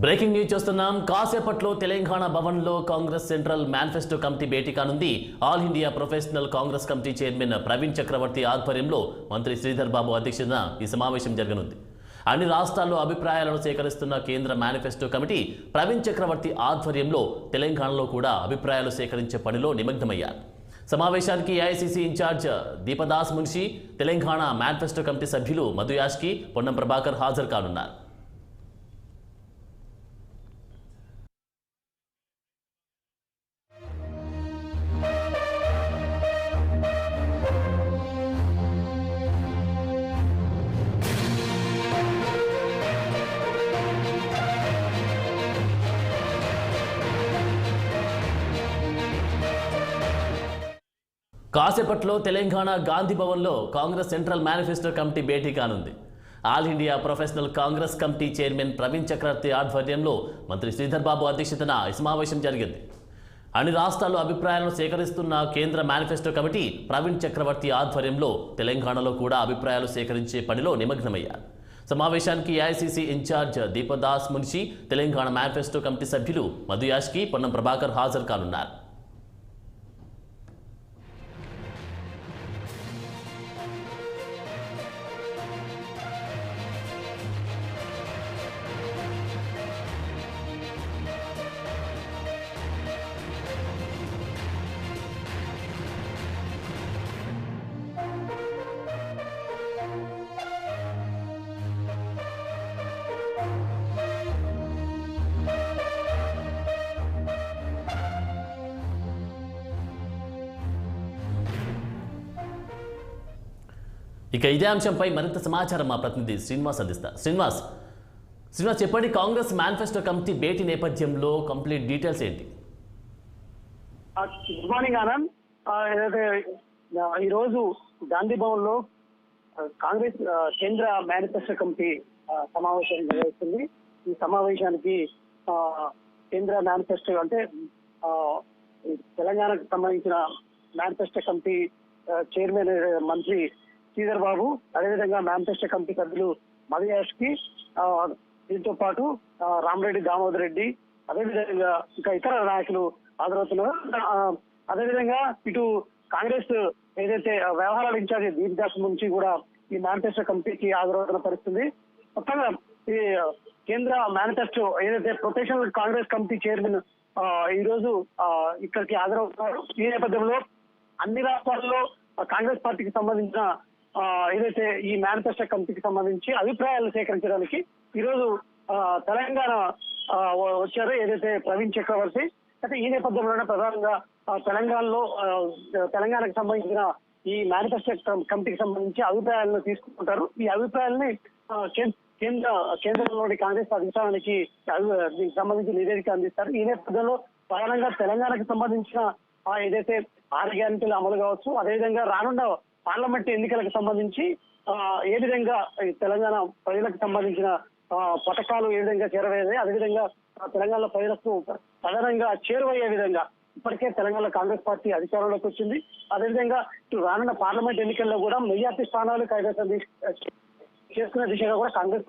Breaking news చూస్తున్నాం. కాసేపట్లో తెలంగాణ భవన్లో కాంగ్రెస్ సెంట్రల్ మేనిఫెస్టో కమిటీ భేటీ కానుంది. All India Professional Congress committee chairman Praveen Chakravarty ఆధ్వర్యంలో మంత్రి శ్రీధర్ బాబు అధ్యక్షతన ఈ సమావేశం జరగనుంది. అన్ని రాష్ట్రాల్లో అభిప్రాయాలను సేకరిస్తున్న కేంద్ర మేనిఫెస్టో కమిటీ ప్రవీణ్ చక్రవర్తి ఆధ్వర్యంలో తెలంగాణలో కూడా అభిప్రాయాలు సేకరించే పనిలో నిమగ్నమయ్యారు. సమావేశానికి AICC incharge Deepadas Munshi, Telangana manifesto committee సభ్యులు మధు యాష్కి, పొన్నం ప్రభాకర్ హాజరు కానున్నారు. కాసేపట్లో తెలంగాణ గాంధీ భవన్లో కాంగ్రెస్ సెంట్రల్ మేనిఫెస్టో కమిటీ భేటీ కానుంది. All India Professional Congress committee chairman Praveen Chakravarty ఆధ్వర్యంలో మంత్రి శ్రీధర్ బాబు అధ్యక్షతన ఈ సమావేశం జరిగింది. అన్ని రాష్ట్రాల్లో అభిప్రాయాలను సేకరిస్తున్న కేంద్ర మేనిఫెస్టో కమిటీ ప్రవీణ్ చక్రవర్తి ఆధ్వర్యంలో తెలంగాణలో కూడా అభిప్రాయాలు సేకరించే పనిలో నిమగ్నమయ్యారు. సమావేశానికి AICC incharge Deepadas Munshi, Telangana manifesto committee సభ్యులు మధు యాష్కి, పొన్నం ప్రభాకర్ హాజరు కానున్నారు. ఇక ఇదే అంశంపై మరింత సమాచారం మా ప్రతినిధి శ్రీనివాస్ అందిస్తారు. శ్రీనివాస్ చెప్పండి, కాంగ్రెస్ మేనిఫెస్టో కమిటీ భేటీ నేపథ్యంలో కంప్లీట్ డీటెయిల్స్ ఏంటి? Good morning Anand. ఏదైతే ఈరోజు గాంధీ భవన్ లో కాంగ్రెస్ కేంద్ర మేనిఫెస్టో కమిటీ సమావేశం నిర్వహిస్తుంది. ఈ సమావేశానికి కేంద్ర మేనిఫెస్టో అంటే తెలంగాణకు సంబంధించిన మేనిఫెస్టో కమిటీ చైర్మన్ మంత్రి శ్రీధర్ బాబు, అదేవిధంగా మేనిఫెస్టో కమిటీ సభ్యులు మధు యాష్కి, దీంతో పాటు రామరెడ్డి దామోదర్ రెడ్డి, అదేవిధంగా ఇంకా ఇతర నాయకులు హాజరవుతున్నారు. అదేవిధంగా ఇటు కాంగ్రెస్ ఏదైతే వ్యవహారాల ఇన్ఛార్జి దీపదాస్ నుంచి కూడా ఈ మేనిఫెస్టో కమిటీకి హాజరవుతున్న పరిస్థితి. మొత్తంగా ఈ కేంద్ర మేనిఫెస్టో ఏదైతే ప్రొఫెషనల్ కాంగ్రెస్ కమిటీ చైర్మన్ ఈ రోజు ఇక్కడికి హాజరవుతున్నారు. ఈ నేపథ్యంలో అన్ని రాష్ట్రాల్లో కాంగ్రెస్ పార్టీకి సంబంధించిన ఏదైతే ఈ మేనిఫెస్టో కమిటీకి సంబంధించి అభిప్రాయాలు సేకరించడానికి ఈరోజు తెలంగాణ వచ్చారు ఏదైతే ప్రవీణ్ చక్రవర్తి. అయితే ఈ నేపథ్యంలోనే ప్రధానంగా తెలంగాణలో తెలంగాణకు సంబంధించిన ఈ మేనిఫెస్టో కమిటీకి సంబంధించి అభిప్రాయాలను తీసుకుంటారు. ఈ అభిప్రాయాలని కేంద్రంలోని కాంగ్రెస్ అధిష్టానానికి దీనికి సంబంధించి నివేదిక అందిస్తారు. ఈ నేపథ్యంలో ప్రధానంగా తెలంగాణకు సంబంధించిన ఏదైతే 6 గ్యారెంటీల అమలు కావచ్చు, అదేవిధంగా రానున్న పార్లమెంట్ ఎన్నికలకు సంబంధించి ఏ విధంగా తెలంగాణ ప్రజలకు సంబంధించిన పథకాలు ఏ విధంగా చేరవేయాలి, అదేవిధంగా తెలంగాణ ప్రజలకు ప్రధానంగా చేరువయ్యే విధంగా ఇప్పటికే తెలంగాణ కాంగ్రెస్ పార్టీ అధికారంలోకి వచ్చింది. అదేవిధంగా ఇటు రానున్న పార్లమెంట్ ఎన్నికల్లో కూడా మెజార్టీ స్థానాలు కైవసం చేసుకునే దిశగా కూడా కాంగ్రెస్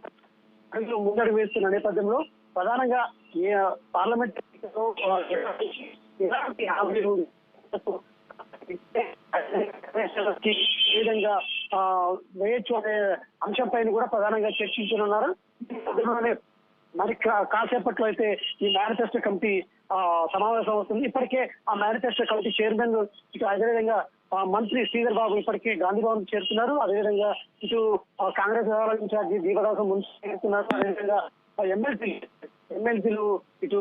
ముందడుగు వేస్తున్న నేపథ్యంలో ప్రధానంగా పార్లమెంట్ ఎన్నికల్లో ఎలాంటి హామీలు ఏ విధంగా వేయొచ్చు అనే అంశంపైన కూడా ప్రధానంగా చర్చించనున్నారు. మరి కాసేపట్లో అయితే ఈ మేనిఫెస్టో కమిటీ సమావేశం అవుతుంది. ఇప్పటికే ఆ మేనిఫెస్టో కమిటీ చైర్మన్ ఇటు అదేవిధంగా మంత్రి శ్రీధర్ బాబు ఇప్పటికే గాంధీ భవన్ చేరుతున్నారు. అదేవిధంగా ఇటు కాంగ్రెస్ వ్యవహారాల ఇన్ఛార్జి దీపదాస్ మున్షి చేరుతున్నారు. అదేవిధంగా ఎమ్మెల్సీలు ఇటు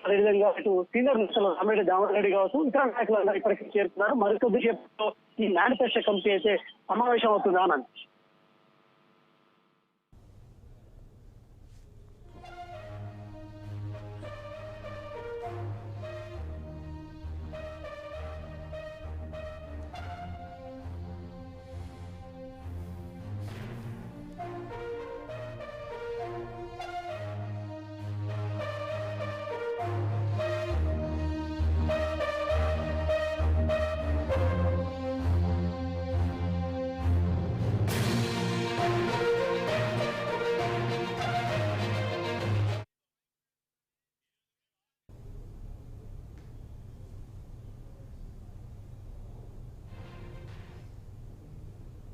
అదేవిధంగా ఇటు సీనియర్ నేతలు రామరెడ్డి దామోదర్ రెడ్డి కావచ్చు, ఇతర నాయకులు ఇప్పటికీ చేరుతున్నారు. మరికొద్ది సేపట్లో ఈ మేనిఫెస్టో కమిటీ అయితే సమావేశం అవుతుంది ఆనంద్.